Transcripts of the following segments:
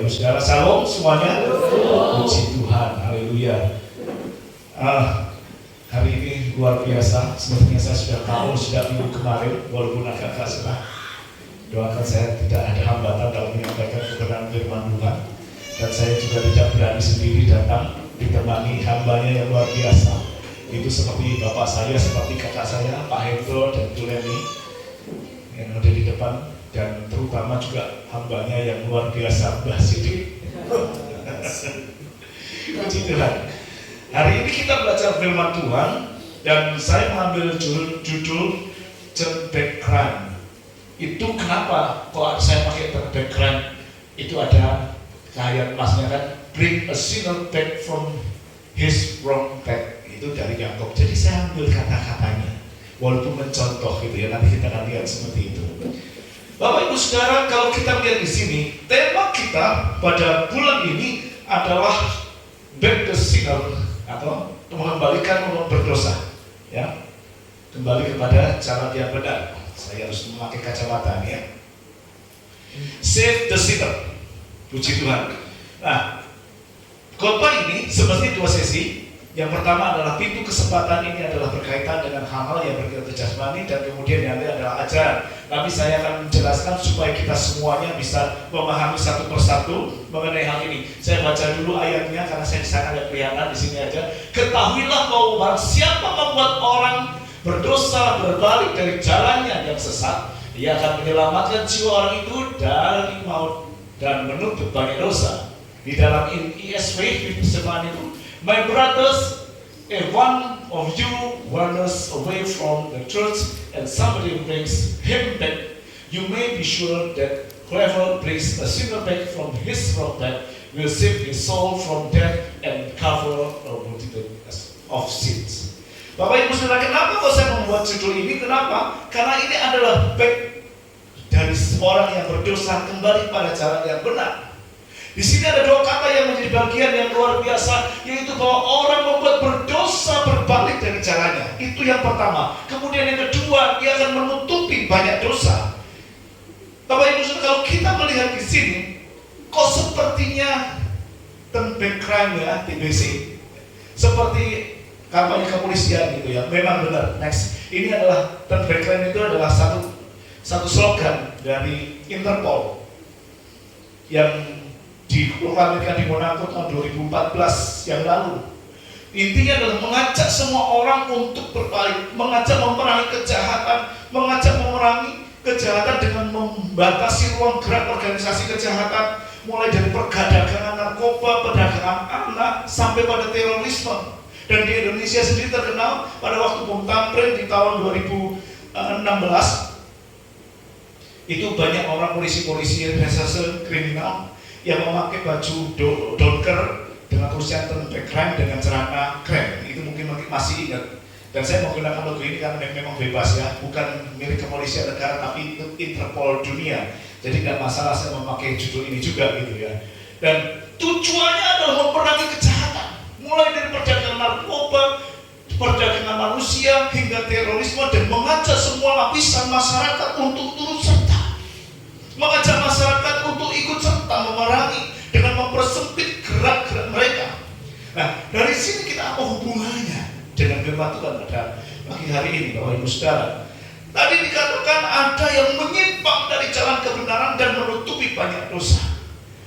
Saudara, salam semuanya. Puji Tuhan, haleluya. Hari ini luar biasa. Sepertinya saya sudah tahu sudah minggu kemarin, walaupun agak salah. Doakan saya tidak ada hambatan dalam menyampaikan kebenaran firman Tuhan. Dan saya juga tidak berani sendiri datang ditemani hambanya yang luar biasa. Itu seperti bapak saya, seperti kakak saya, Pak Hendro dan Tuleni yang ada di depan. Dan terutama juga hambanya yang luar biasa, Mbah Sidik. Puji Tuhan. Hari ini kita belajar firman Tuhan dan saya mengambil judul Turn Back Crime. Itu kenapa kalau saya pakai Turn Back Crime? Itu ada ayat masnya kan, bring a sinner back from his wrong path. Itu dari Yakub. Jadi saya ambil kata-katanya, walaupun mencontoh gitu ya. Nanti kita akan lihat seperti itu. Bapak Ibu Saudara, kalau kita lihat di sini, tema kita pada bulan ini adalah back the sinner, atau mengembalikan orang berdosa, ya, kembali kepada cara yang benar. Saya harus memakai kacamata nih ya. Save the sinner. Puji Tuhan. Nah, khotbah ini seperti dua sesi. Yang pertama adalah pintu kesempatan, ini adalah berkaitan dengan hal-hal yang berkaitan jasmani, dan kemudian yang lain adalah ajaran. Tapi saya akan menjelaskan supaya kita semuanya bisa memahami satu persatu mengenai hal ini. Saya baca dulu ayatnya karena saya bisa ada kelihatan di sini aja. Ketahuilah bahwa barang siapa membuat orang berdosa berbalik dari jalannya yang sesat, ia akan menyelamatkan jiwa orang itu dari maut dan menutup banyak dosa. Di dalam ESV firman itu, my brothers, if one of you wanders away from the truth and somebody brings him back, you may be sure that whoever brings a sinner back from his wrong path will save his soul from death and cover a multitude of sins. Bapak Ibu Saudara, kenapa kok saya membuat judul ini? Kenapa? Karena ini adalah back dari seorang yang berdosa kembali pada jalan yang benar. Di sini ada dua kata yang menjadi bagian yang luar biasa, yaitu bahwa orang membuat berdosa berbalik dari jalannya. Itu yang pertama. Kemudian yang kedua, dia akan menutupi banyak dosa. Bapak Ibu Saudara, kalau kita melihat di sini, kok sepertinya turn back crime ya, TBC, seperti kampanye kepolisian gitu ya. Memang benar. Next, ini adalah turn back crime, itu adalah satu slogan dari Interpol yang diproklamirkan di Monaco tahun 2014 yang lalu. Intinya adalah mengajak semua orang untuk berbalik, mengajak memerangi kejahatan, mengajak memerangi kejahatan dengan membatasi ruang gerak organisasi kejahatan, mulai dari perdagangan narkoba, perdagangan anak, sampai pada terorisme. Dan di Indonesia sendiri terkenal pada waktu bom Tamrin di tahun 2016, itu banyak orang polisi-polisi reserse kriminal yang memakai baju docker dengan tulisan turn back crime dengan celana krem. Itu mungkin masih ingat. Dan saya menggunakan logo ini karena memang bebas ya, bukan milik kepolisian negara, tapi itu Interpol dunia. Jadi tidak masalah saya memakai judul ini juga gitu ya. Dan tujuannya adalah memerangi kejahatan, mulai dari perdagangan narkoba, perdagangan manusia, hingga terorisme, dan mengajak semua lapisan masyarakat untuk turut serta. Mengajak masyarakat untuk ikut serta memerangi dengan mempersempit gerak-gerak mereka. Nah, dari sini kita apa hubungannya dengan firman Tuhan pada pagi hari ini, Bapak Ibu Saudara? Tadi dikatakan ada yang menyimpang dari jalan kebenaran dan menutupi banyak dosa.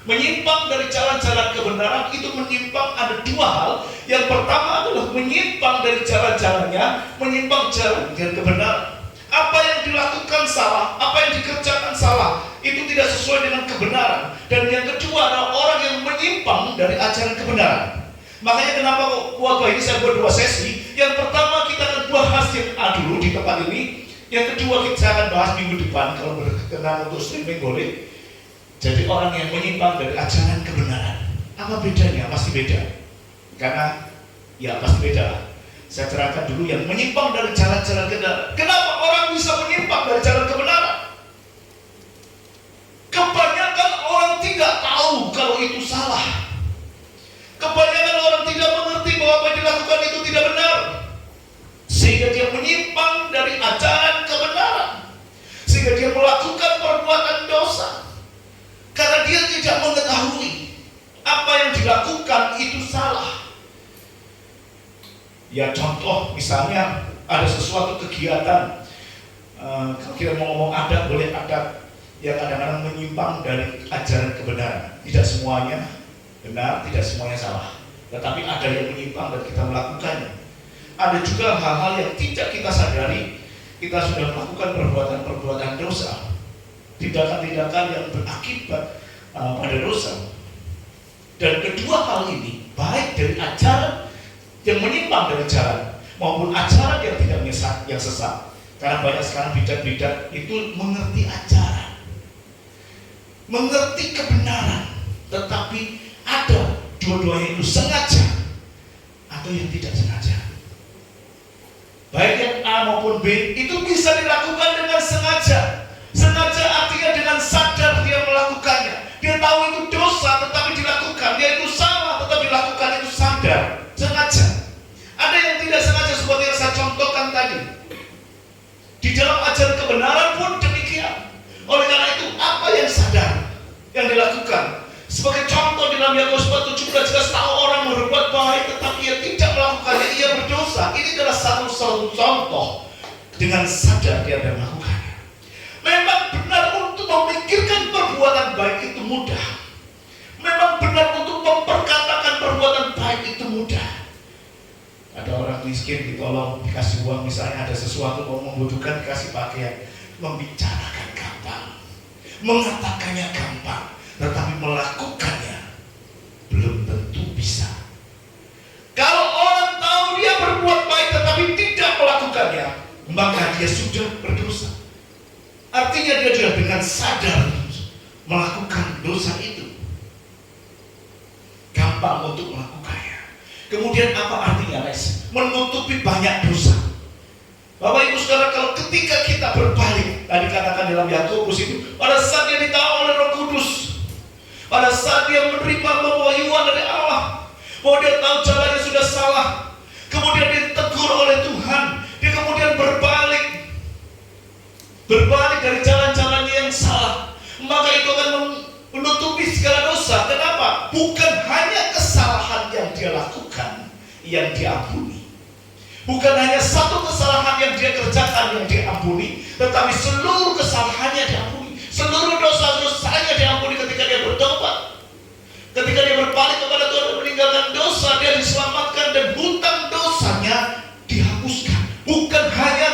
Menyimpang dari jalan-jalan kebenaran itu menyimpang ada dua hal. Yang pertama adalah menyimpang dari jalan-jalannya, menyimpang jalan kebenaran. Apa yang dilakukan salah, apa yang dikerjakan salah, itu tidak sesuai dengan kebenaran. Dan yang kedua adalah orang yang menyimpang dari ajaran kebenaran. Makanya kenapa khotbah ini saya buat dua sesi. Yang pertama kita akan bahas yang A dulu di tempat ini. Yang kedua kita akan bahas minggu depan, kalau berkenan untuk streaming boleh. Jadi orang yang menyimpang dari ajaran kebenaran, apa bedanya? Pasti beda. Karena ya pasti beda. Saya terangkan dulu yang menyimpang dari jalan-jalan kebenaran. Kenapa orang bisa menyimpang dari jalan kebenaran? Kebanyakan orang tidak tahu kalau itu salah. Kebanyakan orang tidak mengerti bahwa apa yang dilakukan itu tidak benar, sehingga dia menyimpang dari ajaran kebenaran, sehingga dia melakukan perbuatan dosa karena dia tidak mengetahui itu salah. Ya contoh misalnya ada sesuatu kegiatan, kalau kita mau ngomong adat, boleh adat yang kadang-kadang menyimpang dari ajaran kebenaran. Tidak semuanya benar, tidak semuanya salah, tetapi ada yang menyimpang dan kita melakukannya. Ada juga hal-hal yang tidak kita sadari, kita sudah melakukan perbuatan-perbuatan dosa, tindakan-tindakan yang berakibat pada dosa. Dan kedua hal ini, baik dari ajaran yang menyimpang dari jalan maupun ajaran yang tidak menyesat, yang sesat. Karena banyak sekarang bidat-bidat itu mengerti ajaran, mengerti kebenaran, tetapi ada dua-duanya itu sengaja atau yang tidak sengaja. Baik yang A maupun B itu bisa dilakukan dengan sengaja. Sengaja artinya dengan sadar dia melakukannya. Dia tahu itu dosa tetapi dilakukan. Dia itu salah tetapi dilakukan, itu sadar, sengaja. Ada yang tidak sengaja seperti yang saya contohkan tadi. Di dalam ajaran kebenaran pun demikian. Oleh karena itu apa yang sadar yang dilakukan? Sebagai contoh di dalam Yakobus 4:17 jelas tahu orang berbuat baik tetapi ia tidak melakukannya, ia berdosa. Ini adalah satu contoh dengan sadar dia melakukannya. Memang benar untuk memikirkan perbuatan baik itu mudah. Memang benar untuk memperkatakan perbuatan baik itu mudah. Ada orang miskin ditolong, dikasih uang, misalnya ada sesuatu mau membutuhkan, dikasih pakaian. Membicarakan gampang, mengatakannya gampang, tetapi melakukannya belum tentu bisa. Kalau orang tahu dia berbuat baik tetapi tidak melakukannya, maka dia sudah berdosa. Artinya dia sudah dengan sadar melakukan dosa itu. Gampang untuk melakukannya. Kemudian apa artinya, Les? Menutupi banyak dosa. Bapak Ibu Saudara, kalau ketika kita berbalik, tadi katakan dalam Yakobus itu, pada saat dia ditahu oleh Roh Kudus, pada saat dia menerima pewahyuan dari Allah, bahwa dia tahu jalannya sudah salah, kemudian ditegur oleh Tuhan, dia kemudian berbalik dari jalan-jalannya yang salah, maka itu akan menutupi segala dosa. Kenapa? Bukan hanya kesalahan yang dia lakukan yang diampuni, bukan hanya satu kesalahan yang dia kerjakan yang diampuni, tetapi seluruh kesalahannya diampuni, seluruh dosa-dosanya diampuni ketika dia bertobat, ketika dia berbalik kepada Tuhan dan meninggalkan dosa, dia diselamatkan dan hutang dosanya dihapuskan. Bukan hanya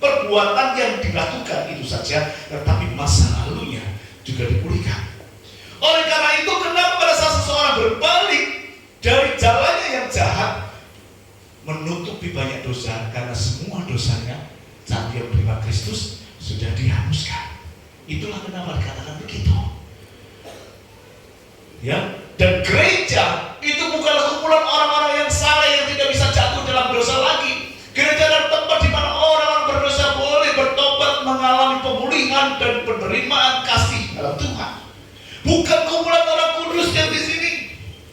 perbuatan yang dilakukan itu saja, tetapi masa lalunya juga dipulihkan. Oleh karena itu, kenapa pada saat seseorang berbalik dari jalannya yang jahat, menutupi banyak dosa, karena semua dosanya saat dia menerima Kristus sudah dihapuskan. Itulah kenapa dikatakan begitu. Ya, dan gereja itu bukanlah kumpulan orang-orang yang salah yang tidak bisa jatuh dalam dosa lagi. Gereja adalah tempat di mana orang-orang berdosa boleh bertobat, mengalami pemulihan dan penerimaan kasih dalam Tuhan. Bukan kumpulan orang kudus yang di sini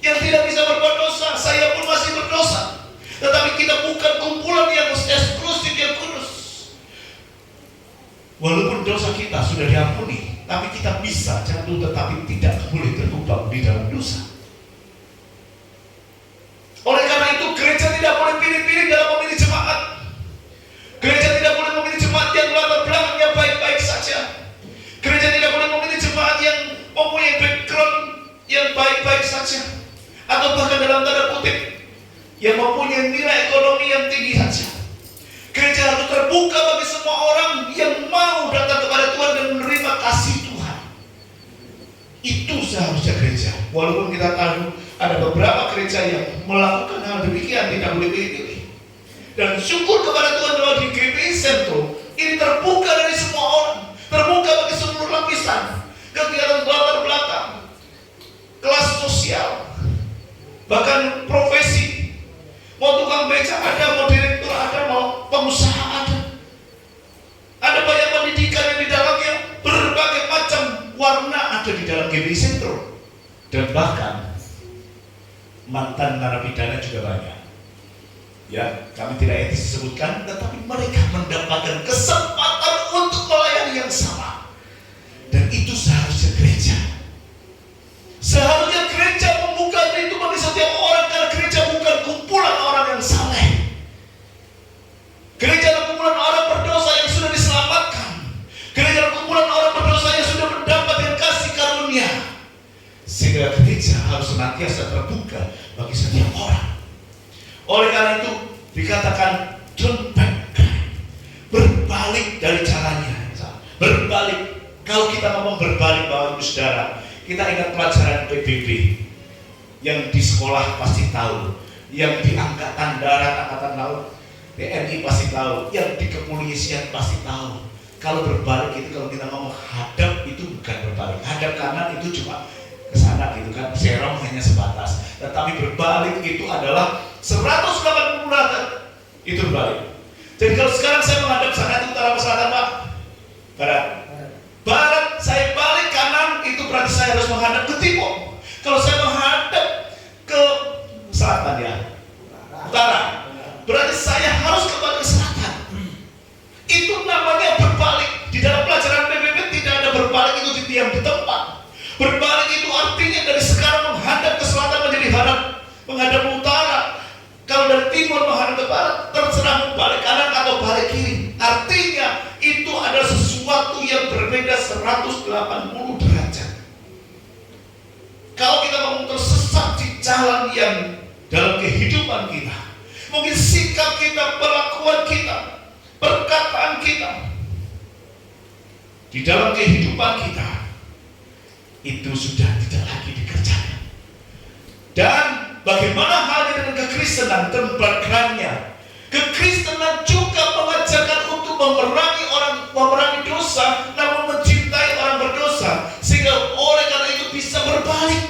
yang tidak bisa berbuat dosa. Saya pun masih berdosa. Tetapi kita bukan kumpulan yang eksklusif yang kudus. Walaupun dosa kita sudah diampuni, tapi kita bisa jatuh tetapi tidak boleh terlubang di dalam dosa. Oleh karena itu gereja tidak boleh pilih-pilih dalam memilih jemaat. Gereja tidak boleh memilih jemaat yang latar belakangnya baik-baik saja. Gereja tidak boleh memilih jemaat yang mempunyai background yang baik-baik saja, atau bahkan dalam tanda kutip yang mempunyai nilai ekonomi yang tinggi saja. Gereja harus terbuka bagi semua orang yang mau datang kepada Tuhan dan menerima kasih Tuhan. Itu seharusnya gereja. Walaupun kita tahu ada beberapa gereja yang melakukan hal demikian, tidak boleh pilih-pilih. Dan syukur kepada Tuhan bahwa di GPI Sentro ini terbuka dari semua orang, terbuka bagi seluruh lapisan, kegiatan latar belakang, kelas sosial, bahkan profesi. Mau tukang beca ada, mau direktur ada, mau pengusaha ada. Ada banyak pendidikan yang di dalamnya, berbagai macam warna ada di dalam GPI Sentro. Dan bahkan mantan narapidana juga banyak. Ya, kami tidak etis disebutkan, tetapi mereka mendapatkan kesempatan untuk melayani yang sama. Dan itu seharusnya gereja. Seharusnya gereja membuka pintu bagi setiap orang Sehingga gereja harus senantiasa terbuka bagi setiap orang. Oleh karena itu dikatakan turn back, berbalik dari caranya. Berbalik. Kalau kita ngomong berbalik, Bapak Ibu Saudara, kita ingat pelajaran PBB yang di sekolah pasti tahu, yang di angkatan darat, angkatan laut, TNI pasti tahu, yang di kepolisian pasti tahu. Kalau berbalik itu, kalau kita ngomong hadap, itu bukan berbalik. Hadap kanan itu cuma ke sana gitu kan, serong hanya sebatas. Tetapi berbalik itu adalah 180 derajat, itu berbalik. Jadi kalau sekarang saya menghadap sana, itu utara, selatan, Pak? Barat. Barat, saya balik kanan, itu berarti saya harus menghadap ke timur. Kalau saya menghadap ke selatan ya, utara, berarti saya harus kembali ke selatan. Itu namanya berbalik. Di dalam pelajaran PBB tidak ada berbalik itu diam di tempat. Berbalik itu artinya dari sekarang menghadap ke selatan menjadi menghadap ke utara. Kalau dari timur menghadap ke barat, terserah balik kanan atau balik kiri. Artinya itu adalah sesuatu yang berbeda 180 derajat. Kalau kita mau tersesat di jalan yang dalam kehidupan kita, mungkin sikap kita, perlakuan kita, perkataan kita di dalam kehidupan kita itu sudah tidak lagi dikerjakan. Dan bagaimana halnya dengan kekristenan dan backgroundnya? Kekristenan juga mengajarkan untuk memerangi dosa, namun mencintai orang berdosa, sehingga oleh karena itu bisa berbalik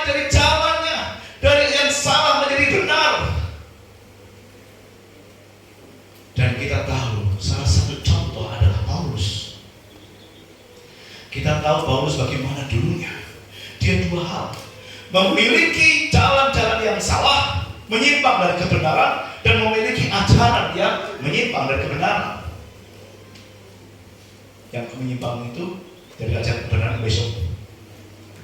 dari jalannya, dari yang salah menjadi benar. Dan kita tahu salah satu contoh adalah Paulus. Kita tahu Paulus bagaimana dulunya. Dia dua hal: memiliki jalan-jalan yang salah, menyimpang dari kebenaran, dan memiliki ajaran yang menyimpang dari kebenaran. Yang menyimpang itu dari ajaran kebenaran besok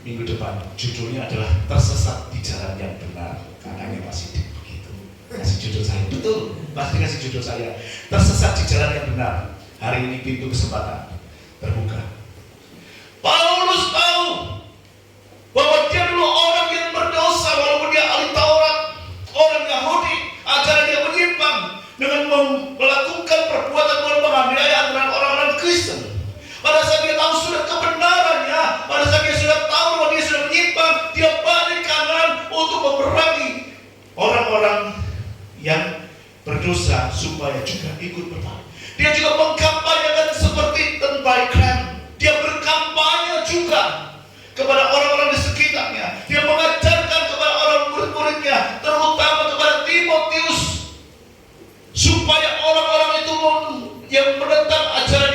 minggu depan judulnya adalah tersesat di jalan yang benar. Kakaknya masih begitu kasih judul saya, betul, pasti kasih judul saya, tersesat di jalan yang benar. Hari ini pintu kesempatan terbuka. Paulus tahu bahwa dia dulu orang yang berdosa, walaupun dia ahli Taurat, orang Yahudi, ajaran yang menyimpang dengan melakukan perbuatan penganiayaan terhadap orang-orang Kristen. Pada saat dia tahu sudah kebenarannya, pada saat dia sudah tahu bahwa dia sudah menyimpang, dia balik kanan untuk memerangi orang-orang yang berdosa supaya juga ikut berbalik. Dia juga mengkampanyekan seperti tentang klan. Dia berkampanye juga kepada orang-orang di sekitarnya. Dia mengajarkan kepada orang murid-muridnya, terutama kepada Timotius, supaya orang-orang itu yang menentang ajaran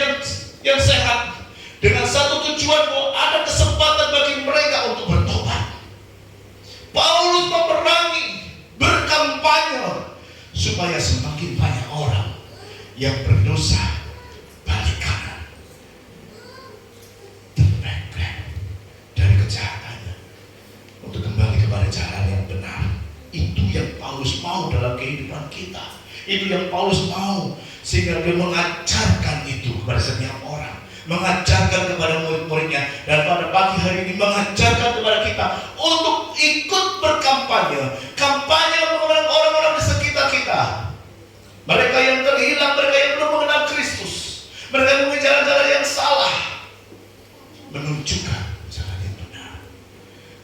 yang sehat, dengan satu tujuan bahwa ada kesempatan bagi mereka untuk bertobat. Paulus memerangi, berkampanye supaya semakin banyak orang yang berdosa balik kanan, dari kejahatannya untuk kembali kepada jalan yang benar. Itu yang Paulus mau dalam kehidupan kita. Itu yang Paulus mau, sehingga dia mengajarkan itu kepada setiap orang, mengajarkan kepada murid-muridnya, dan pada pagi hari ini mengajarkan kepada kita untuk ikut berkampanye. Kampanye mengenai orang-orang di sekitar kita, mereka yang terhilang, mereka yang belum mengenal Kristus, mereka yang mengenal jalan-jalan yang salah, menunjukkan jalan yang benar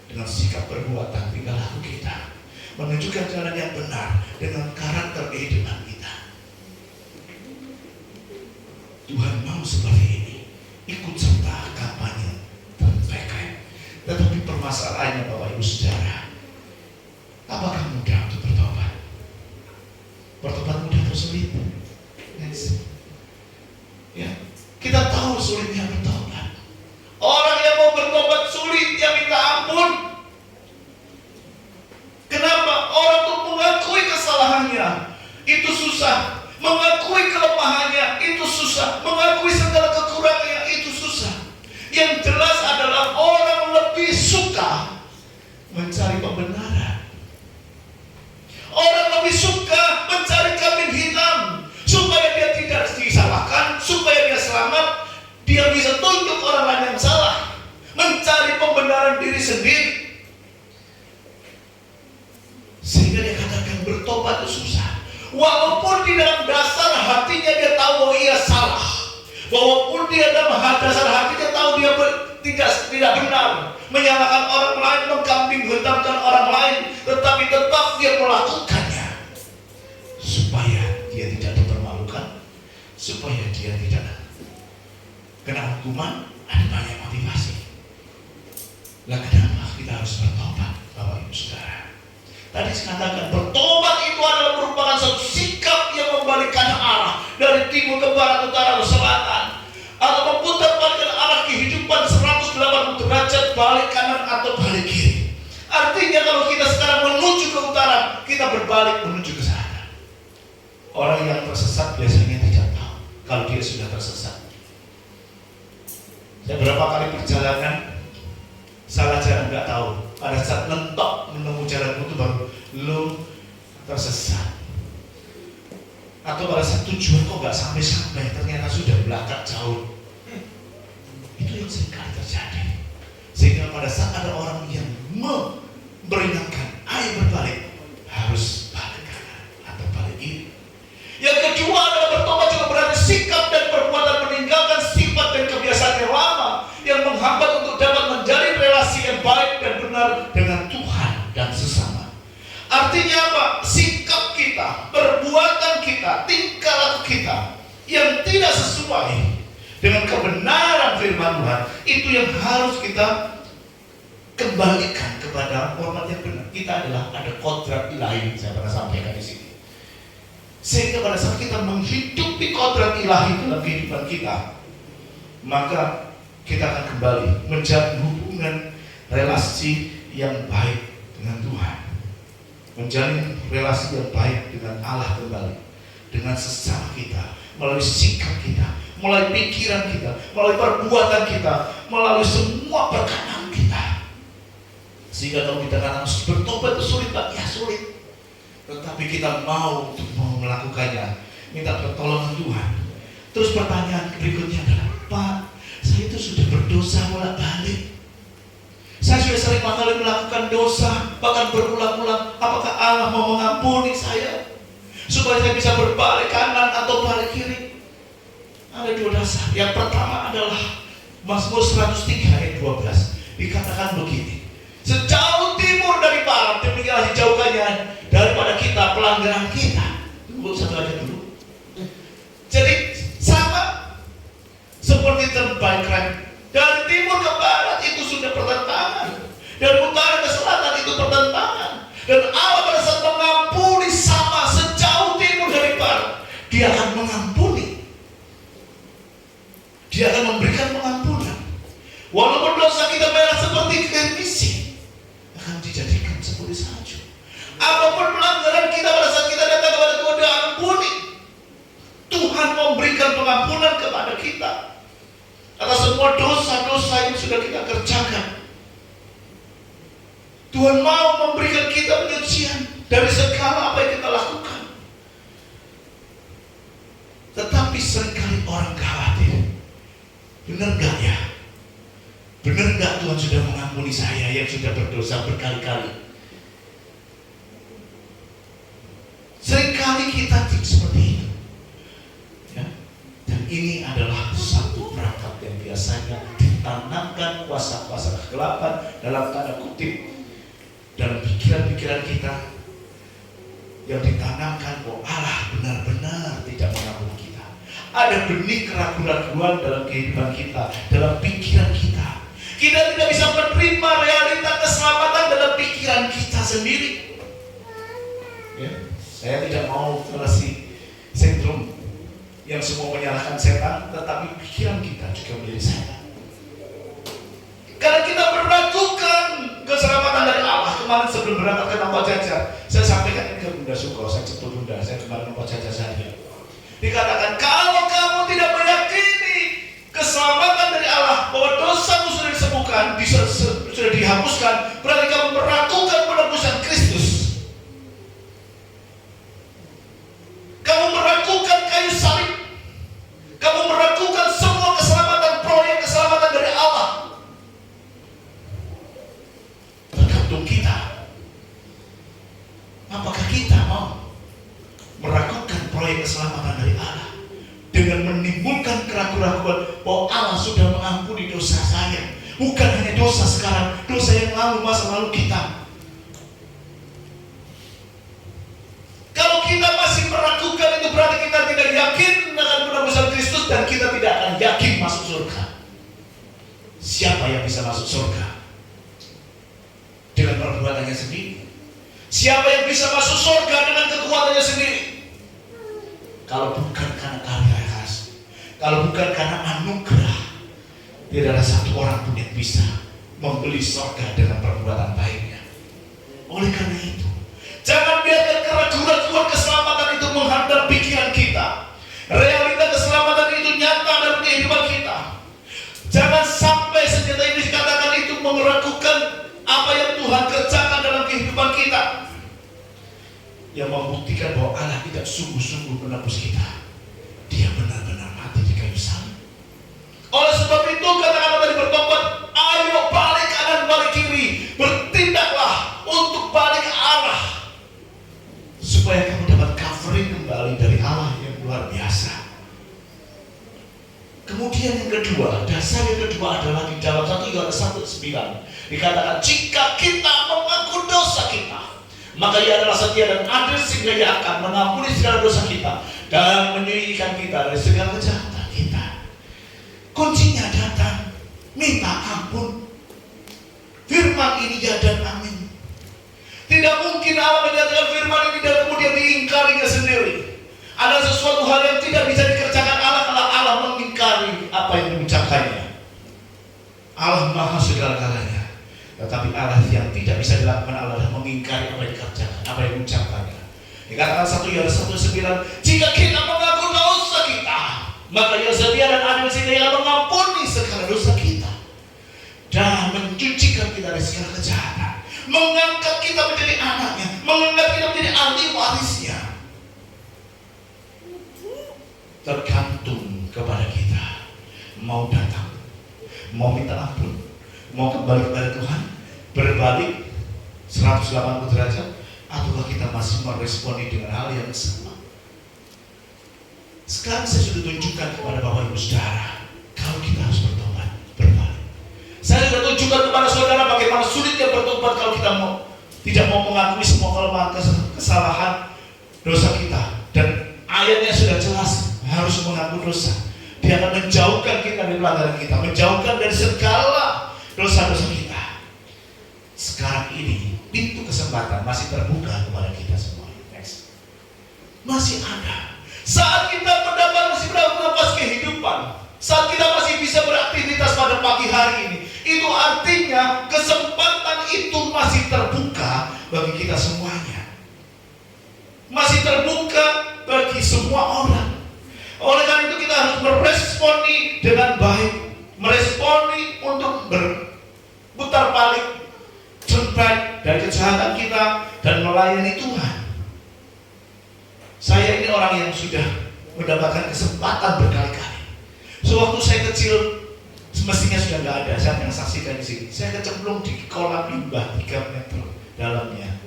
dengan sikap perbuatan tingkah laku kita, menunjukkan jalan yang benar dengan karakter kehidupan kita. Tuhan mau seperti ini, ikut serta kampanye terbaik. Tetapi permasalahannya Bapak Ibu Saudara, apakah mudah untuk bertobat? Bertobat mudah atau sulit? Yes. Ya, kita tahu sulitnya bertobat. Orang yang mau bertobat sulit, dia minta ampun. Kenapa? Orang untuk mengakui kesalahannya itu susah, mengakui kelemahannya itu susah, mengakui segala kekurangannya itu susah. Yang jelas adalah orang lebih suka mencari pembenaran. Orang lebih suka mencari kambing hitam supaya dia tidak disalahkan, supaya dia selamat. Dia bisa tunjuk orang lain yang salah, mencari pembenaran sendiri. Sehingga dia katakan bertobat itu susah. Walaupun di dalam dasar hatinya dia tahu bahwa ia salah. Walaupun dia dalam dasar hatinya tahu dia tidak benar, menyalahkan orang lain, mengkambing hitamkan orang lain, tetapi tetap dia melakukannya supaya dia tidak dipermalukan, supaya dia tidak kena hukuman. Ada banyak motivasi. Lah kenapa kita harus bertobat, Bapak Ibu Saudara? Tadi saya katakan bertobat itu adalah merupakan satu sikap yang membalikkan arah dari timur ke barat, utara ke selatan, atau memutar balikkan arah kehidupan 180 derajat, balik kanan atau balik kiri. Artinya kalau kita sekarang menuju ke utara, kita berbalik menuju ke selatan. Orang yang tersesat biasanya tidak tahu kalau dia sudah tersesat. Saya berapa kali perjalanan salah jalan nggak tahu. Pada saat mentok menemu jalan itu baru lo tersesat. Atau pada saat tujuan kok nggak sampai-sampai, ternyata sudah belakang jauh. Itu yang seringkali terjadi. Sehingga pada saat ada orang yang memperingatkan, ayo berbalik, harus balik kanan atau balik kiri. Yang kedua adalah bertobat juga berarti sikap dan perbuatan meninggalkan sifat dan kebiasaan yang lama yang menghambat untuk dapat menjalin relasi yang baik dan benar dengan Tuhan dan sesama. Artinya apa? Sikap kita, perbuatan kita, tingkah laku kita yang tidak sesuai dengan kebenaran firman Tuhan, itu yang harus kita kembalikan kepada format yang benar. Kita adalah ada kodrat ilahi, saya pernah sampaikan di sini. Sehingga pada saat kita menghidupi kodrat ilahi dalam kehidupan kita, maka kita akan kembali menjalin hubungan relasi yang baik dengan Tuhan, menjalin relasi yang baik dengan Allah kembali, dengan sesama kita, melalui sikap kita, melalui pikiran kita, melalui perbuatan kita, melalui semua perkataan kita. Sehingga kalau kita katakan bertobat itu sulit, Pak, ya sulit. Tetapi kita mau melakukannya, minta pertolongan Tuhan. Terus pertanyaan berikutnya adalah, Pak, saya itu sudah berdosa bolak-balik. Saya sudah sering kali melakukan dosa, bahkan berulang-ulang. Apakah Allah mau mengampuni saya supaya saya bisa berbalik kanan atau balik kiri? Ada dua dasar. Yang pertama adalah Mazmur 103 ayat 12. Dikatakan begini, sejauh timur dari barat, demikianlah dijauhkannya daripada kita pelanggaran kita. Tunggu satu aja dulu. Jadi sama seperti terbaik rem. Dari timur ke barat itu sudah pertentangan, dari utara ke selatan itu pertentangan. Dan Allah pada saat mengampuni sama sejauh timur dari barat, Dia akan mengampuni. Dia akan memberikan pengampunan. Walaupun dosa kita merah seperti kermisi, akan dijadikan seperti salju. Apapun pelanggaran kita pada saat kita datang kepada Tuhan, Dia ampuni. Tuhan memberikan pengampunan kepada kita atas semua dosa-dosa yang sudah kita kerjakan. Tuhan mau memberikan kita penyucian dari segala apa yang kita lakukan. Tetapi seringkali orang khawatir, benar gak ya? Benar gak Tuhan sudah mengampuni saya yang sudah berdosa berkali-kali? Seringkali kita seperti itu, ya? Dan ini adalah satu perangkap yang biasanya ditanamkan kuasa-kuasa kegelapan dalam tanda kutip dalam pikiran-pikiran kita, yang ditanamkan bahwa Allah benar-benar tidak mengampuni kita. Ada benih keraguan-keraguan dalam kehidupan kita, dalam pikiran kita. Kita tidak bisa menerima realita keselamatan dalam pikiran kita sendiri. Ya, saya tidak mau versi sindrom yang semua menyalahkan setan, tetapi pikiran kita juga menjadi setan. Karena kita meragukan keselamatan dari Allah. Kemarin sebelum berangkat ke Nopo Jajar, saya sampaikan ini ke Bunda Suko, saya cetuk Bunda, saya kemarin Nopo Jajar saja. Dikatakan, kalau kamu tidak meyakini keselamatan dari Allah, bahwa dosamu sudah disembuhkan, sudah dihapuskan, berarti kamu meragukan penebusan Kristus. Kamu meragukan kayu salib. Kamu meragukan semua keselamatan, proyek keselamatan dari Allah. jantung kita. Apakah kita mau meragukan proyek keselamatan dari Allah dengan menimbulkan keraguan-keraguan bahwa Allah sudah mengampuni dosa saya? Bukan hanya dosa sekarang, dosa yang lalu, masa lalu kita. Kalau kita masih meragukan, itu berarti kita tidak yakin akan penebusan Kristus dan kita tidak akan yakin masuk surga. Siapa yang bisa masuk surga? Dengan perbuatannya sendiri. Siapa yang bisa masuk surga dengan kekuatannya sendiri? Kalau bukan karena karya khas, kalau bukan karena anugerah, tidak ada satu orang pun yang bisa membeli surga dengan perbuatan baiknya. Oleh karena itu, jangan biarkan keraguan-keraguan keselamatan itu menghadap pikiran kita. Realita keselamatan itu nyata dalam kehidupan kita. Jangan sampai senjata ini dikatakan itu meragukan apa yang Tuhan kerjakan dalam kehidupan kita, yang membuktikan bahwa Allah tidak sungguh-sungguh menebus kita. Dia benar-benar mati di kayu salib. Oleh sebab itu kata-kata tadi bertobat, ayo balik kanan balik kiri, bertindaklah untuk balik arah, supaya kamu dapat covering kembali dari Allah yang luar biasa. Kemudian yang kedua, dasar yang kedua adalah di dalam 1 Yohanes 1:9 dikatakan, jika kita mengaku dosa kita, maka Ia adalah setia dan adil sehingga Ia akan mengampuni segala dosa kita dan menyucikan kita dari segala kejahatan kita. Kuncinya datang, minta ampun. Firman ini ya dan amin. Tidak mungkin Allah menyatakan firman ini dan kemudian diingkarinya sendiri. Ada sesuatu hal yang tidak bisa dikerjakan Allah kalau Allah mengingkari apa yang diucapkannya. Allah maha segala-galanya, tetapi Allah yang tidak bisa dilakukan Allah adalah mengingkari apa yang dikerjakan, apa yang diucapkannya. Dikatakan 1 Yohanes 1:9, jika kita mengaku dosa kita, maka Ia setia dan adil sehingga Ia mengampuni segala dosa kita dan mencucikan kita dari segala kejahatan, mengangkat kita menjadi anaknya, mengangkat kita menjadi ahli warisnya. Tergantung kepada kita, mau datang, mau minta ampun, mau kembali kepada Tuhan, berbalik 180 derajat, ataukah kita masih meresponi dengan hal yang sama? Sekarang saya sudah tunjukkan kepada Bapak Ibu Saudara, kalau kita harus bertobat, berbalik. Saya sudah tunjukkan kepada saudara bagaimana sulitnya bertobat kalau kita tidak mau mengakui semua kelemahan, kesalahan, dosa kita. Dan ayatnya sudah jelas, harus mengaku dosa. Dia akan menjauhkan kita dari pelanggaran kita, menjauhkan dari segala dosa-dosa kita. Sekarang ini pintu kesempatan masih terbuka kepada kita semua. Next. Masih ada. Saat kita masih bernafas kehidupan, saat kita masih bisa beraktivitas pada pagi hari ini, itu artinya kesempatan itu masih terbuka bagi kita semuanya. Masih terbuka bagi semua orang. Oleh karena itu kita harus meresponi dengan baik, meresponi untuk berputar balik, turn back dari kejahatan kita dan melayani Tuhan. Saya ini orang yang sudah mendapatkan kesempatan berkali-kali. Sewaktu saya kecil, semestinya sudah nggak ada, saya yang saksikan di sini. Saya kecemplung di kolam limbah 3 meter dalamnya.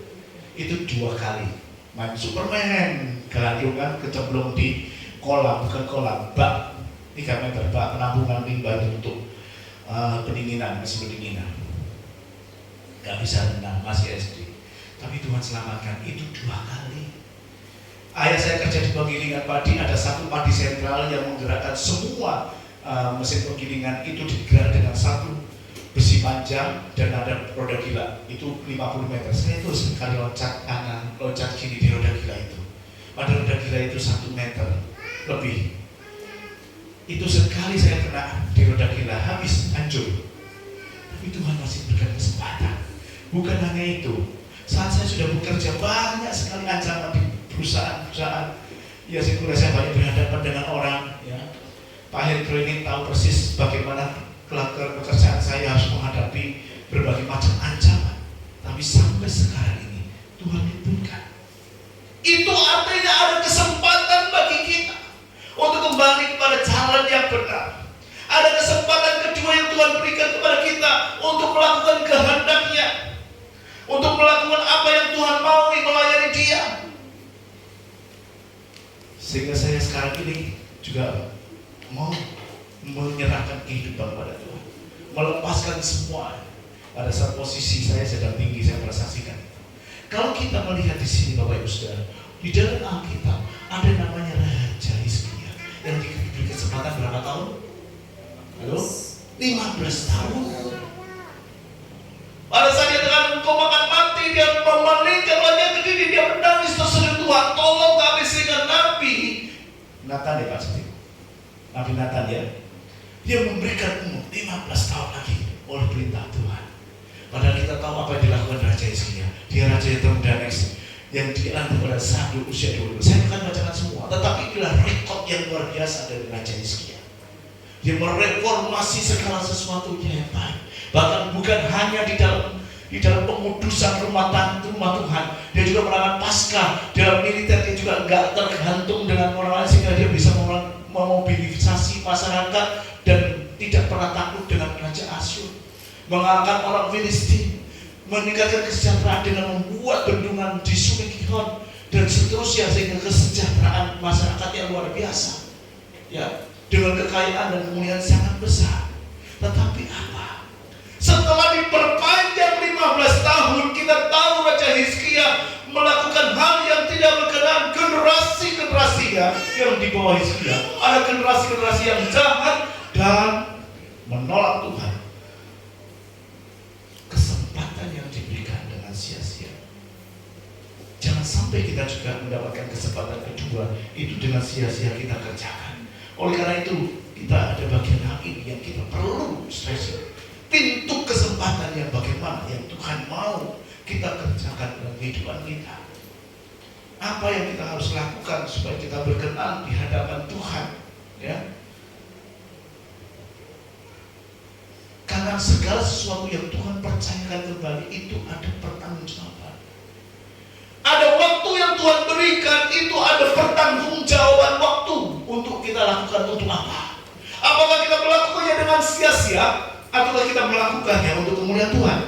Itu 2 kali. Main Superman, gelantungan kecemplung di kolam, bukan kolam, bak 3 meter, bak penampungan limbah itu untuk pendinginan, mesin pendinginan. Gak bisa renang, masih SD. Tapi Tuhan selamatkan, itu 2 kali. Ayah saya kerja di penggilingan padi, ada satu padi sentral yang menggerakkan semua mesin penggilingan itu digerak dengan satu besi panjang dan ada roda gila, itu 50 meter. Saya itu sekali loncat kanan, loncat kiri di roda gila itu. Pada roda gila itu 1 meter lebih. Itu sekali saya kena di roda gila, habis, hancur. Tapi Tuhan masih berikan kesempatan. Bukan hanya itu, saat saya sudah bekerja banyak sekali ancaman di perusahaan-perusahaan. Ya saya banyak berhadapan dengan orang. Ya. Pak Hendro ini tahu persis bagaimana pekerjaan saya harus menghadapi berbagai macam ancaman. Tapi sampai sekarang ini Tuhan luputkan. Itu artinya ada kesempatan bagi kita untuk kembali kepada jalan yang benar. Ada kesempatan kedua yang Tuhan berikan kepada kita untuk melakukan kehendak-Nya. Sehingga saya sekarang ini juga mau menyerahkan kehidupan pada Tuhan, melepaskan semua. Pada saat posisi saya sedang tinggi, saya merasakan. Kalau kita melihat di sini Bapak Ibu Saudara, di dalam Alkitab ada namanya Raja Hizkia yang diberi kesempatan berapa tahun? Halo? 15 tahun. Pada saat dia dengan engkau akan mati, dia memalingkan wajah ke diri, dia menangis terseru Tuhan, tolong kami. Sehingga Nabi Nathan ya Pak Siti, Nabi Nathan ya, dia memberikan umur 15 tahun lagi oleh perintah Tuhan. Padahal kita tahu apa yang dilakukan Raja Hizkia. Dia raja yang termuda yang dilantik pada saat usia 20. Saya akan bacakan semua, tetapi inilah rekod yang luar biasa dari Raja Hizkia. Dia mereformasi segala sesuatunya yang baik. Bahkan bukan hanya di dalam pengudusan rumah Tuhan, dia juga melakukan Paskah. Dalam militer dia juga enggak tergantung dengan orang lain, sehingga dia bisa memobilisasi masyarakat dan tidak pernah takut dengan Raja Asyur. Mengalahkan orang Filistin, meningkatkan kesejahteraan dengan membuat bendungan di Sungai Gihon dan seterusnya, sehingga kesejahteraan masyarakat yang luar biasa. Ya, dengan kekayaan dan kemuliaan sangat besar. Tetapi apa? Setelah diperpanjang 15 tahun, kita tahu Raja Hizkia melakukan hal yang tidak berkenan. Generasi-generasinya yang di bawah Hizkia, ada generasi-generasi yang jahat dan menolak Tuhan. Kesempatan yang diberikan dengan sia-sia. Jangan sampai kita juga mendapatkan kesempatan kedua itu dengan sia-sia kita kerjakan. Oleh karena itu, kita ada bagian hal ini yang kita perlu stress. Pintu kesempatan yang bagaimana yang Tuhan mau kita kerjakan dalam kehidupan kita. Apa yang kita harus lakukan supaya kita berkenan di hadapan Tuhan, ya? Karena segala sesuatu yang Tuhan percayakan kembali itu ada pertanggungjawaban. Ada waktu yang Tuhan berikan, itu ada pertanggungjawaban waktu untuk kita lakukan untuk apa? Apakah kita melakukannya dengan sia-sia atau kita melakukannya untuk kemuliaan Tuhan?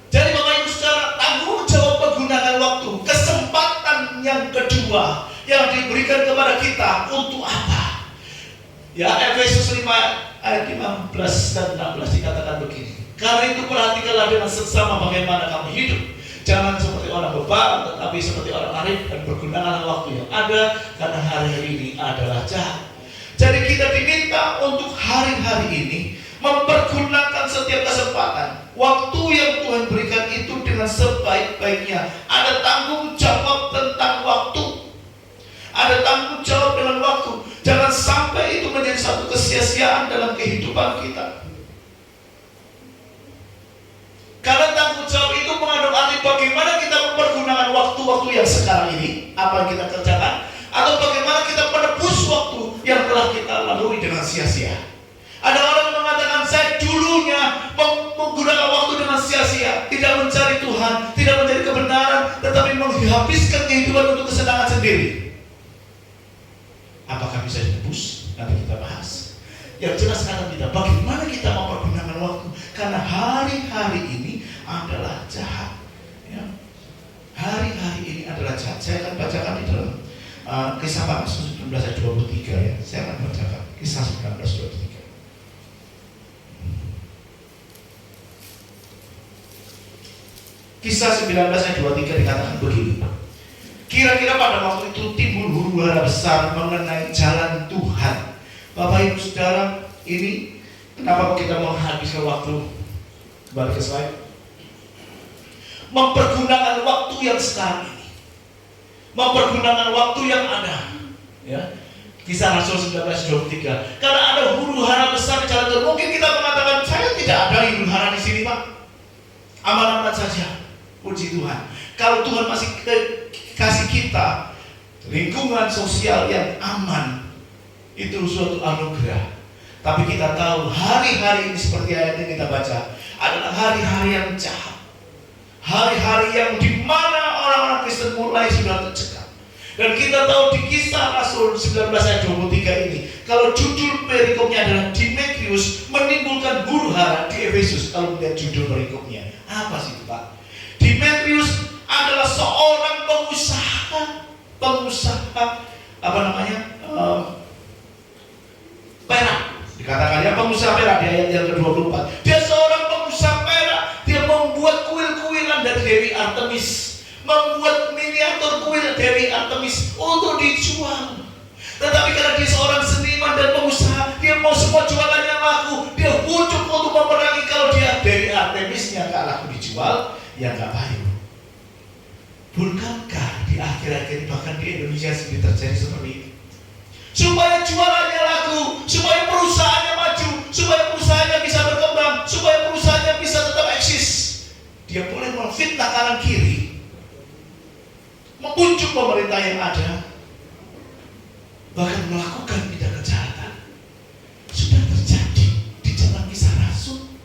Jadi Bapak Ibu Saudara, tanggung jawab menggunakan waktu, kesempatan yang kedua yang diberikan kepada kita untuk apa? Ya, Efesus 5 ayat 15 dan 16 dikatakan begini. Karena itu perhatikanlah dengan seksama bagaimana kamu hidup. Jangan seperti orang bebal, tetapi seperti orang arif, dan bergunakan waktu yang ada, karena hari-hari ini adalah jahat. Jadi kita diminta untuk hari-hari ini mempergunakan setiap kesempatan. Waktu yang Tuhan berikan itu dengan sebaik-baiknya. Ada tanggung jawab tentang waktu. Ada tanggung jawab dengan waktu. Jangan sampai itu menjadi satu kesia-siaan dalam kehidupan kita. Karena tanggung jawab itu mengandung arti bagaimana kita mempergunakan waktu-waktu yang sekarang ini, apa yang kita kerjakan, atau bagaimana kita menebus waktu yang telah kita lalui dengan sia-sia. Ada orang yang mengatakan, saya dulunya menggunakan waktu dengan sia-sia, tidak mencari Tuhan, tidak mencari kebenaran, tetapi menghabiskan kehidupan untuk kesenangan sendiri. Apakah bisa ditebus? Nanti kita bahas. Yang jelas sekarang kita, bagaimana kita mempergunakan waktu? Karena hari-hari ini adalah jahat. Ya. Hari-hari ini adalah jahat. Saya akan bacakan di dalam Kisah 19 ayat 23 ya. Saya akan bacakan Kisah 19 ayat 23. Kisah 19 ayat 23 dikatakan begini. Kira-kira pada waktu itu timbul huru-hara besar mengenai jalan Tuhan. Bapak Ibu Saudara, ini kenapa kita menghabiskan waktu? Kembali ke slide. Mempergunakan waktu yang sekarang ini. Mempergunakan waktu yang ada. Ya. Kisah Rasul 19:23. Karena ada huru-hara besar di jalan Tuhan. Mungkin kita mengatakan, saya tidak ada huru-hara di sini, Pak. Aman-aman saja. Puji Tuhan. Kalau Tuhan masih kasih kita lingkungan sosial yang aman, itu suatu anugerah. Tapi kita tahu hari-hari ini seperti ayat yang kita baca adalah hari-hari yang jahat. Hari-hari yang dimana orang-orang Kristen mulai sudah tercekam. Dan kita tahu di Kisah Rasul 19 ayat 23 ini, kalau judul perikopnya adalah Demetrius menimbulkan huru-hara di Efesus. Kalau melihat judul perikopnya, apa sih Pak? Demetrius adalah seorang pengusaha. pengusaha perak. Dikatakan ya pengusaha perak di ayat yang ke-24. Dia seorang pengusaha perak. Dia membuat kuil-kuilan dari Dewi Artemis, membuat miniatur kuil Dewi Artemis untuk dijual. Tetapi karena dia seorang seniman dan pengusaha, dia mau semua jualannya laku. Dia wujud untuk memerangi kalau dia Dewi Artemisnya nggak laku dijual, ya nggak baik. Bukankah di akhir-akhir bahkan di Indonesia sendiri terjadi seperti ini? Supaya jualannya laku, supaya perusahaannya maju, supaya perusahaannya bisa berkembang, supaya perusahaannya bisa tetap eksis, dia boleh memfitnah kanan kiri, membujuk pemerintah yang ada, bahkan melakukan tindak kejahatan. Sudah terjadi di zaman Kisah Rasul.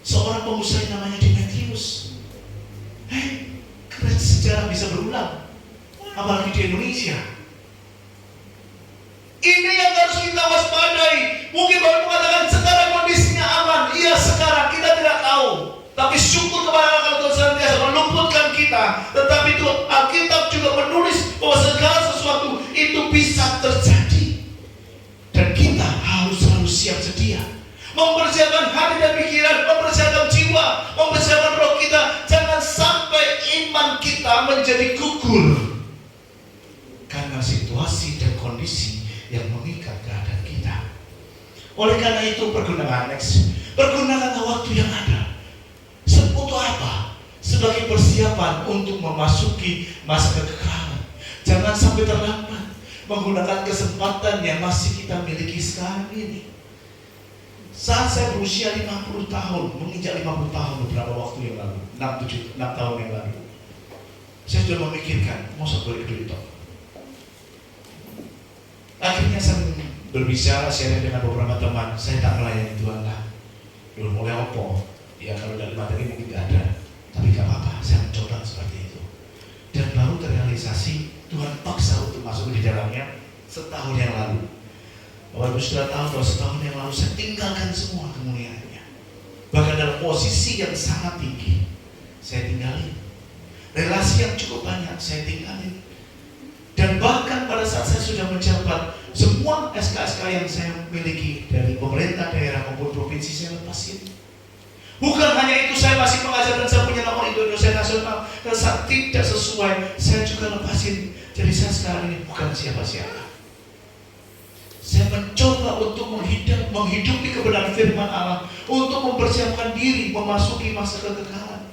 Seorang pengusaha yang namanya Demetrius. Keren, sejarah bisa berulang, apalagi di Indonesia. Ini yang harus kita waspadai. Mungkin baru mengatakan sekarang kondisinya aman. Iya sekarang, kita tidak tahu. Tapi syukur kepada Allah kalau Tuhan senantiasa meluputkan kita. Tetapi itu Alkitab juga menulis bahwa segala sesuatu itu bisa terjadi. Dan kita harus selalu siap sedia, mempersiapkan hati dan pikiran, mempersiapkan jiwa, mempersiapkan roh kita. Jangan sampai iman kita menjadi gugur karena situasi dan kondisi yang mengikat keadaan kita. Oleh karena itu pergunakan waktu yang ada. Untuk apa? Sebagai persiapan untuk memasuki masa kekekalan. Jangan sampai terlambat menggunakan kesempatan yang masih kita miliki sekarang ini. Saat saya berusia 50 tahun, menginjak 50 tahun beberapa waktu yang lalu, 6 tahun yang lalu, saya sudah memikirkan, mau balik duit toh. Akhirnya saya berbicara sharing dengan beberapa teman. Saya tak melayani Tuhan lah. Dulu mulai opo. Ya kalau dari materi mungkin tidak ada, tapi gak apa-apa. Saya mencoba seperti itu. Dan baru terrealisasi Tuhan paksa untuk masuk di dalamnya setahun yang lalu. Bapak Ibu sudah tahu bahwa setahun yang lalu saya tinggalkan semua kemuliaannya. Bahkan dalam posisi yang sangat tinggi saya tinggalin. Relasi yang cukup banyak saya tinggalin. Dan bahkan pada saat saya sudah menjabat, semua SK-SK yang saya miliki dari pemerintah daerah maupun provinsi saya lepasin. Bukan hanya itu, saya masih mengajar dan saya punya nomor Indonesia Nasional. Dan saat tidak sesuai, saya juga lepasin. Jadi saya sekarang ini bukan siapa-siapa. Saya mencoba untuk menghidupi kebenaran firman Allah, untuk mempersiapkan diri memasuki masa kekekalan.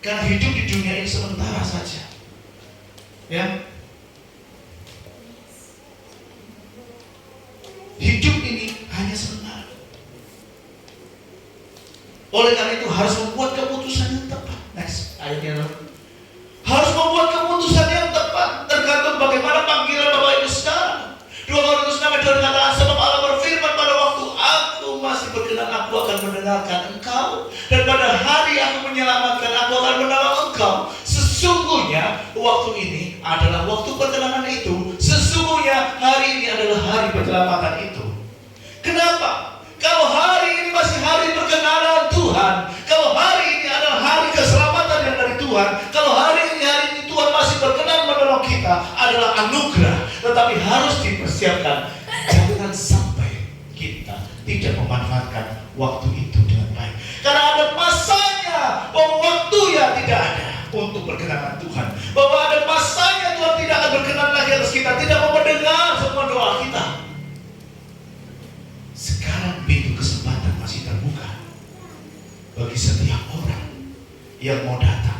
Karena hidup di dunia ini sementara saja. Ya. Hidup ini hanya sebentar. Oleh karena itu harus membuat keputusan yang tepat. Next ayatnya. Harus membuat keputusan yang tepat tergantung bagaimana panggilan Bapak Ibu sekarang. 2 Korintus 6 dikatakan, sebab Allah berfirman, pada waktu aku masih berkenan aku akan mendengarkan engkau, dan pada hari aku menyelamatkan aku akan menolong engkau. Sesungguhnya waktu ini adalah waktu perkenanan itu. Sesungguhnya hari ini adalah hari penyelamatan itu. Kenapa? Kalau hari ini masih hari perkenanan Tuhan, kalau hari ini adalah hari keselamatan yang dari Tuhan, kalau hari ini Tuhan masih berkenan menolong kita, adalah anugerah. Tetapi harus dipersiapkan. Jangan sampai kita tidak memanfaatkan waktu itu dengan baik. Karena ada masanya bahwa waktu yang tidak ada untuk berkenan Tuhan, bahwa ada masanya Tuhan tidak akan berkenan lagi atas kita, tidak mau mendengar semua doa kita. Sekarang pintu kesempatan masih terbuka bagi setiap orang yang mau datang,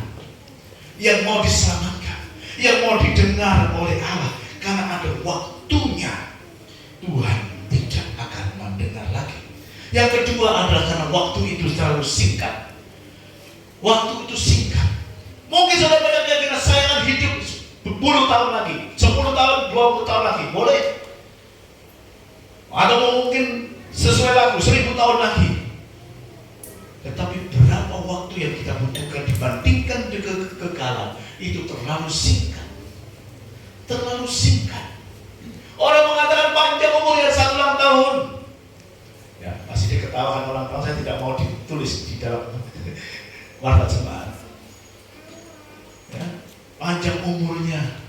yang mau diselamatkan, yang mau didengar oleh Allah. Karena ada waktunya Tuhan tidak akan mendengar lagi. Yang kedua adalah karena waktu itu terlalu singkat. Waktu itu singkat. Mungkin sudah banyak yang kira saya akan hidup 10 tahun lagi, 10 tahun, 20 tahun lagi, boleh? Atau mungkin sesuai lagu 1000 tahun lagi. Tetapi berapa waktu yang kita butuhkan dibandingkan dengan kekekalan itu terlalu singkat. Terlalu singkat. Orang mengatakan panjang umur yang 1 ulang tahun. Ya, masih diketawakan ulang tahun, saya tidak mau ditulis di dalam warta jemaat. Ya, panjang umurnya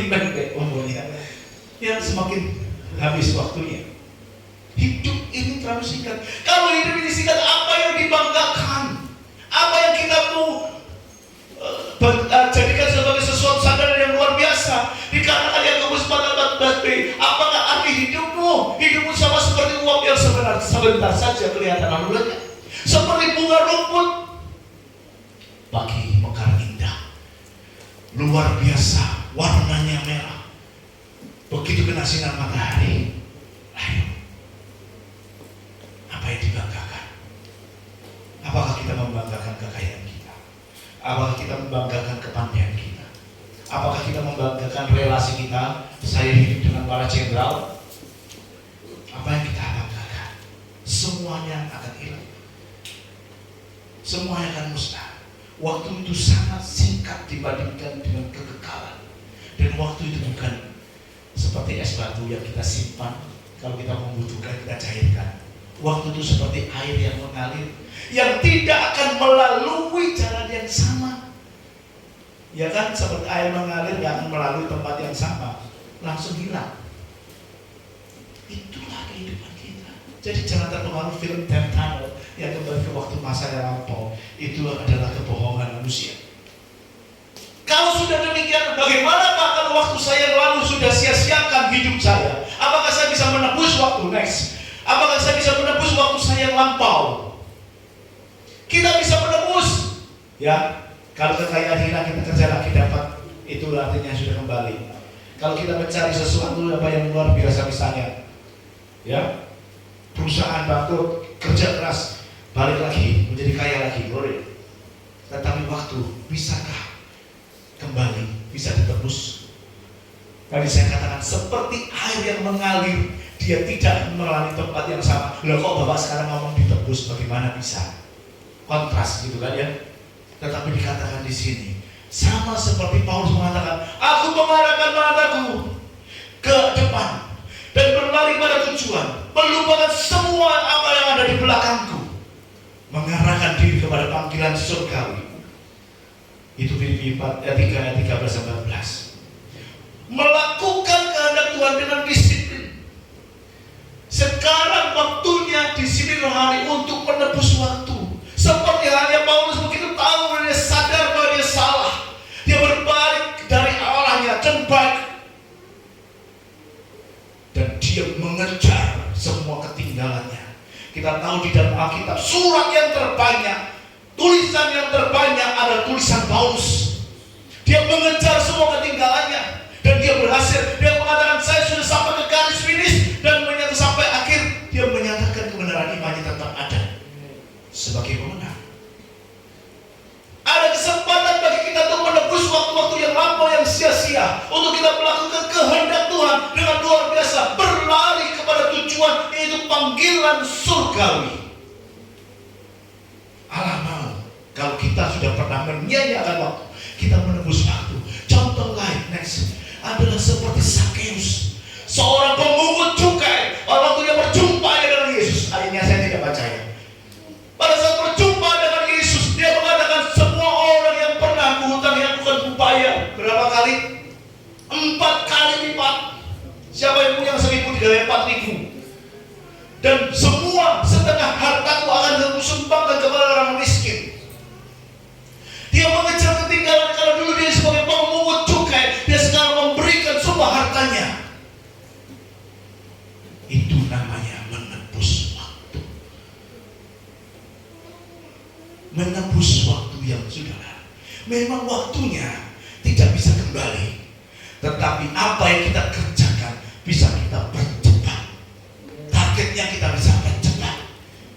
semakin pendek umurnya, ya semakin habis waktunya. Hidup ini terlalu singkat. Kalau hidup ini singkat, apa yang dibanggakan? Apa yang kita mau jadikan sebagai sesuatu sandaran yang luar biasa? Dikarenakan Yakobus 4:14b, apakah arti hidupmu? Hidupmu sama seperti uap yang sebentar saja kelihatan laluannya, seperti bunga rumput pagi mekar indah, luar biasa, warnanya merah. Begitu kena sinar matahari, layu. Apa yang dibanggakan? Apakah kita membanggakan kekayaan kita? Apakah kita membanggakan kepandaian kita? Apakah kita membanggakan relasi kita? Saya hidup dengan para jenderal. Apa yang kita banggakan? Semuanya akan hilang. Semuanya akan musnah. Waktu itu sangat singkat dibandingkan dengan kekekalan. Dan waktu itu bukan seperti es batu yang kita simpan, kalau kita membutuhkan kita cairkan. Waktu itu seperti air yang mengalir, yang tidak akan melalui jalan yang sama. Ya kan, seperti air mengalir yang akan melalui tempat yang sama, langsung hilang. Itulah kehidupan kita. Jadi jangan terpengaruh film Time Tunnel yang kembali ke waktu masa yang lampau. Itu adalah kebohongan manusia. Kalau sudah demikian, bagaimana Pak kalau waktu saya lalu sudah sia-siakan hidup saya? Apakah saya bisa menebus waktu next? Apakah saya bisa menebus waktu saya yang lampau? Kita bisa menebus. Ya, kalau kekayaan hilang, kita kerja lagi dapat, itu artinya sudah kembali. Kalau kita mencari sesuatu apa yang luar biasa, misalnya, ya, perusahaan bangkrut, kerja keras, balik lagi menjadi kaya lagi, boleh. Tetapi waktu, bisakah kembali, bisa ditebus? Tadi saya katakan seperti air yang mengalir, dia tidak melalui tempat yang sama. Loh, kok Bapak sekarang ngomong ditebus, bagaimana bisa? Kontras gitu kan ya. Tetapi dikatakan di sini sama seperti Paulus mengatakan, aku mengarahkan mataku ke depan dan berlari pada tujuan, melupakan semua apa yang ada di belakangku, mengarahkan diri kepada panggilan surgawi. Itu Filipi 3:13-14. Melakukan kehendak Tuhan dengan disiplin. Sekarang waktunya di sini rohani untuk menebus waktu. Seperti halnya Paulus begitu tahu dan dia sadar bahwa dia salah. Dia berbalik dari Allahnya dan baik. Dan dia mengejar semua ketinggalannya. Kita tahu di dalam Alkitab surat yang terbanyak, tulisan yang terbanyak adalah tulisan Paulus. Dia mengejar semua ketinggalannya dan dia berhasil. Dia mengatakan saya sudah sampai ke garis finish dan menyatakan sampai akhir. Dia menyatakan kebenaran imannya tetap ada sebagai pemenang. Ada kesempatan bagi kita untuk menebus waktu-waktu yang lampau yang sia-sia, untuk kita melakukan kehendak Tuhan dengan luar biasa, berlari kepada tujuan, yaitu panggilan surgawi. Allah mau kalau kita sudah pernah menyia-nyiakan waktu, kita menebus waktu. Contoh lain next adalah seperti Sakeus, seorang pemungut cukai. Waktu dia berjumpa dengan Yesus, ayatnya saya tidak baca ya. Pada saat berjumpa dengan Yesus, dia mengatakan semua orang yang pernah kuhutang yang bukan kubayar. Berapa kali? 4 kali lipat. Siapa yang punya 1.000 dikali 4.000? Dan semua setengah hartaku akan kusumbangkan kepada orang miskin. Dia mengejar ketinggalan karena dulu dia sebagai pemungut cukai, dia sekarang memberikan semua hartanya. Itu namanya menebus waktu. Menebus waktu yang sudah lalu. Memang waktunya tidak bisa kembali, tetapi apa yang kita kerjakan bisa kita percepat. Targetnya kita bisa percepat,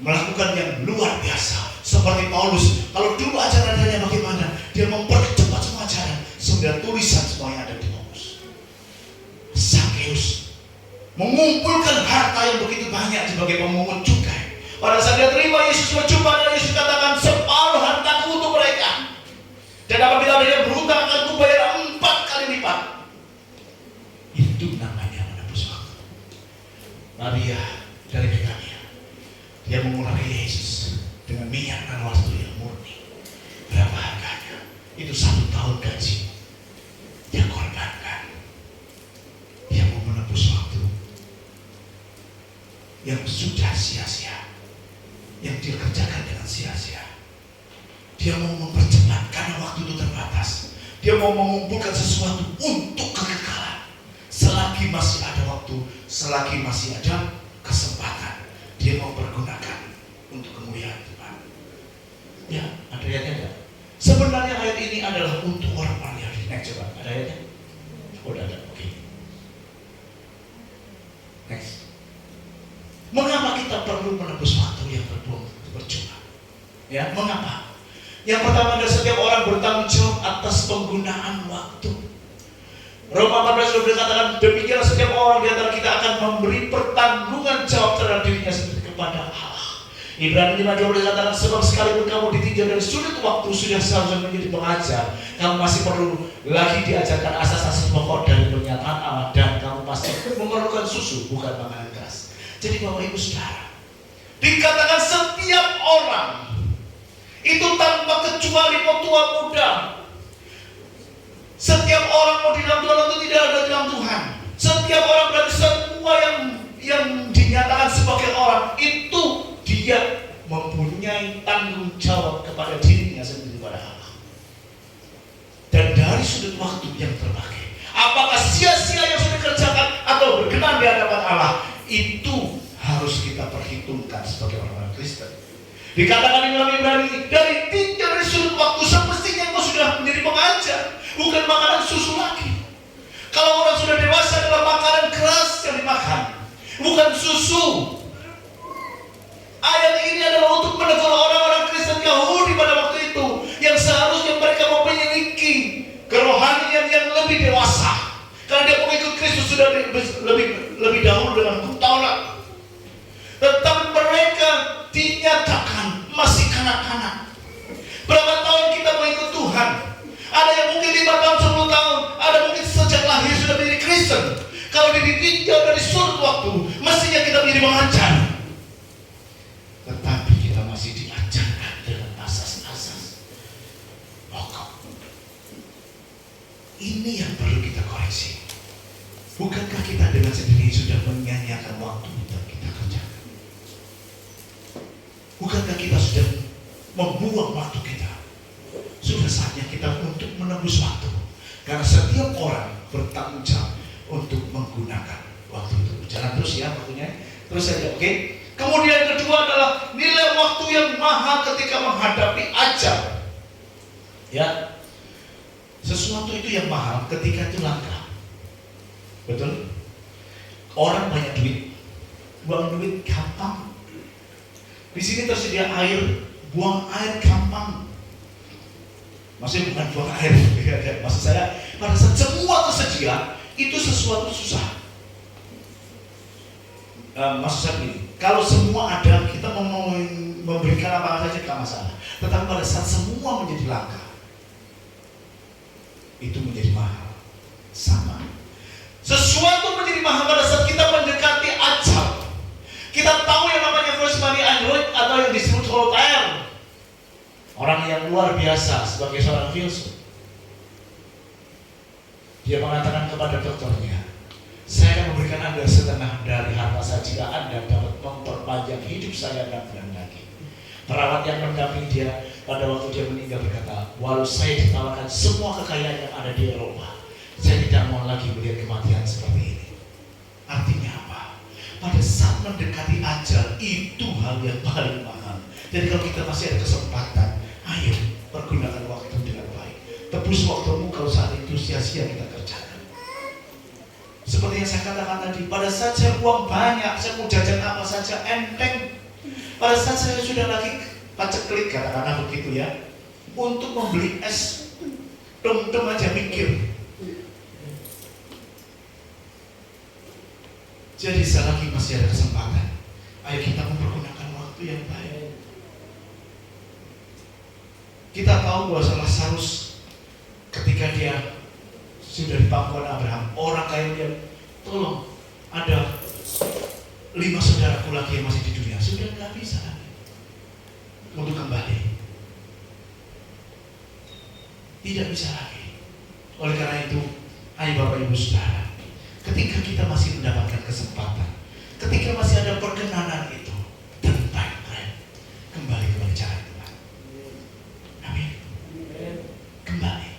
melakukan yang luar biasa. Seperti Paulus, kalau dulu ajarannya bagaimana, dia mempercepat semua ajaran. 9 tulisan semuanya ada di Paulus. Sakeus mengumpulkan harta yang begitu banyak sebagai pemungut cukai. Pada saat dia terima Yesus, berjumpa dengan Yesus, katakan separuh hartaku untuk mereka. Dan apabila mereka berhutang akan kubayar 4 kali lipat. Itu namanya menebus waktu. Maria dari Betania, dia mengurapi Yesus dengan minyak dan waktu yang murni. Berapa harganya? Itu 1 tahun gaji dia korbankan yang sudah sia-sia, yang dia kerjakan dengan sia-sia. Dia mau mempercepat karena waktu itu terbatas. Dia mau mengumpulkan sesuatu untuk kekekalan. Selagi masih ada waktu, selagi masih ada kesempatan, dia mau pergunakan untuk kemuliaan Tuhan. Ya, ada ayatnya enggak? Sebenarnya ayat ini adalah untuk orang-orang Yahudi. Next, coba, ada ayatnya? Oh, ada, oke. Next. Mengapa kita perlu menebus waktu yang terbuang percuma? Ya, mengapa? Yang pertama adalah setiap orang bertanggung jawab atas penggunaan waktu. Roma 14 berkatakan demikianlah setiap orang di antara kita akan memberi pertanggungan jawab terhadap dirinya sendiri kepada Allah. Ibrani 5:12 berkatakan sebab sekalipun kamu ditinjau dari sudut waktu sudah seharusnya menjadi pengajar, kamu masih perlu lagi diajarkan asas-asas pokok dari pernyataan Allah dan kamu masih memerlukan susu bukan makanan keras. Jadi Bapak Ibu Saudara, dikatakan setiap orang itu tanpa kecuali mau tua muda. Setiap orang mau di dalam Tuhan atau tidak ada di dalam Tuhan. Setiap orang berarti semua yang dinyatakan sebagai orang itu dia mempunyai tanggung jawab kepada dirinya sendiri pada Allah. Dan dari sudut waktu yang terpakai, apakah sia-sia yang sudah dikerjakan atau berkenan di hadapan Allah, itu harus kita perhitungkan sebagai orang-orang Kristen. Dikatakan di dalam Ibrani, dari tinjau dari sudut waktu semestinya kau sudah menjadi pengajar, bukan makanan susu lagi. Kalau orang sudah dewasa adalah makanan keras yang dimakan, bukan susu. Ayat ini adalah untuk menegur orang-orang Kristen Yahudi pada waktu itu yang seharusnya mereka memiliki kerohanian yang lebih dewasa, karena dia mengikut Kristus sudah lebih dahulu dengan Taurat. Tetapi mereka dinyatakan masih kanak-kanak. Berapa tahun kita mengikut Tuhan? Ada yang mungkin 5 tahun, 10 tahun, ada mungkin sejak lahir sudah menjadi Kristen. Kalau ditinjau dari sudut waktu, mestinya kita menjadi pengajar. Tetapi kita masih diajarkan dengan asas-asas pokok. Ini yang perlu kita koreksi. Bukankah kita dengan sendiri sudah menyanyiakan waktu yang kita kerjakan? Bukankah kita sudah membuang waktu kita? Sudah saatnya kita untuk menembus waktu. Karena setiap orang bertanggung jawab untuk menggunakan waktu itu. Jalan terus ya waktunya. Terus saja, oke? Kemudian yang kedua adalah nilai waktu yang mahal ketika menghadapi ajal. Ya, sesuatu itu yang mahal ketika itu langka. Betul? Orang banyak duit, buang duit gampang. Di sini tersedia air, buang air gampang. Maksudnya bukan buang air, maksud saya pada saat semua tersedia itu sesuatu susah. Maksud saya begini, kalau semua ada kita mau memberikan apa saja tidak masalah. Tetapi pada saat semua menjadi langka, itu menjadi mahal. Sama. Sesuatu menjadi mahal pada saat kita mendekati ajal. Kita tahu yang namanya First Money Android atau yang disebut Voltaire, orang yang luar biasa sebagai seorang filsuf. Dia mengatakan kepada dokternya, saya akan memberikan Anda setengah dari harta saya jika Anda dapat memperpanjang hidup saya 6 bulan lagi. Perawat yang mendampingi dia pada waktu dia meninggal berkata, walau saya ditawarkan semua kekayaan yang ada di Eropa, saya tidak mau lagi melihat kematian seperti ini. Artinya apa? Pada saat mendekati ajal, itu hal yang paling mahal. Jadi kalau kita masih ada kesempatan, ayo pergunakan waktu dengan baik. Tebus waktumu kalau saat itu sia-sia kita kerjakan. Seperti yang saya katakan tadi, pada saat saya uang banyak, saya mau jajan apa saja enteng. Pada saat saya sudah lagi paceklik, katakanlah begitu ya, untuk membeli es, dom-dom aja mikir. Jadi selagi masih ada kesempatan, ayo kita mempergunakan waktu yang baik. Kita tahu bahwa Lazarus ketika dia sudah di pangkuan Abraham, orang kaya dia, tolong ada 5 saudaraku lagi yang masih di dunia, sudah tidak bisa lagi untuk kembali, tidak bisa lagi. Oleh karena itu, ayo Bapak Ibu Saudara, ketika kita masih mendapatkan kesempatan, ketika masih ada perkenanan itu, turn back, kembali kepada cara Tuhan. Amin. Kembali.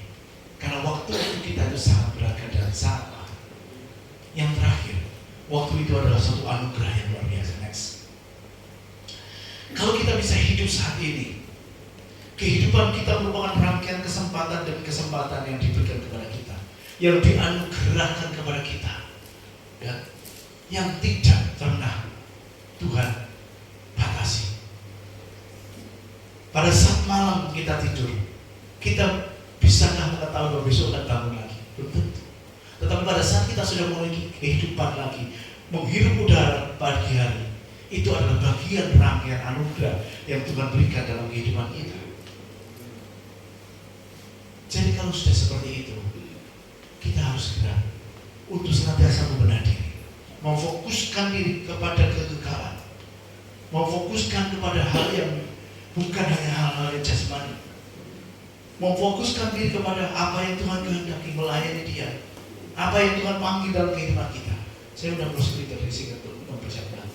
Karena waktu itu kita itu sangat berharga dan sangat mahal. Yang terakhir, waktu itu adalah suatu anugerah yang luar biasa. Next. Kalau kita bisa hidup saat ini, kehidupan kita merupakan rangkaian kesempatan dan kesempatan yang diberikan kepada kita, yang dianugerahkan kepada kita, ya, yang tidak pernah Tuhan batasi. Pada saat malam kita tidur, kita bisakah mengetahui bahwa besok akan bangun lagi? Belum tentu. Tetapi pada saat kita sudah memiliki kehidupan lagi, menghirup udara pagi hari, itu adalah bagian rangkaian anugerah yang Tuhan berikan dalam kehidupan kita. Jadi kalau sudah seperti itu, kita harus segera untuk senantiasa membenahi diri, memfokuskan diri kepada kekekalan, memfokuskan kepada hal yang bukan hanya hal-hal yang jasmani, memfokuskan diri kepada apa yang Tuhan kehendaki, melayani Dia, apa yang Tuhan panggil dalam kehidupan kita. Saya sudah bersedia dari sini untuk mempersiapkan.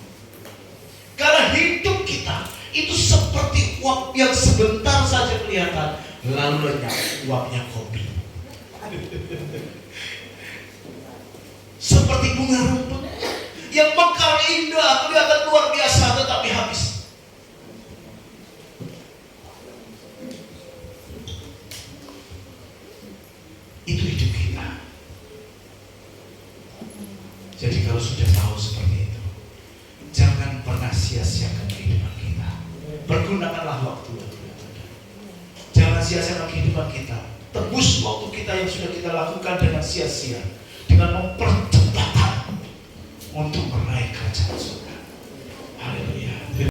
Karena hidup kita itu seperti uap yang sebentar saja kelihatan, lalu lenyap, uapnya kopi. Seperti bunga rumput yang mekar indah, kelihatan luar biasa, tetapi habis. Itu hidup kita. Jadi kalau sudah tahu seperti itu, jangan pernah sia-siakan kehidupan kita. Pergunakanlah waktu yang ada. Jangan sia-siakan kehidupan kita. Tebus waktu kita yang sudah kita lakukan dengan sia-sia, dengan mempercepat untuk meraih kerajaan surga. Haleluya.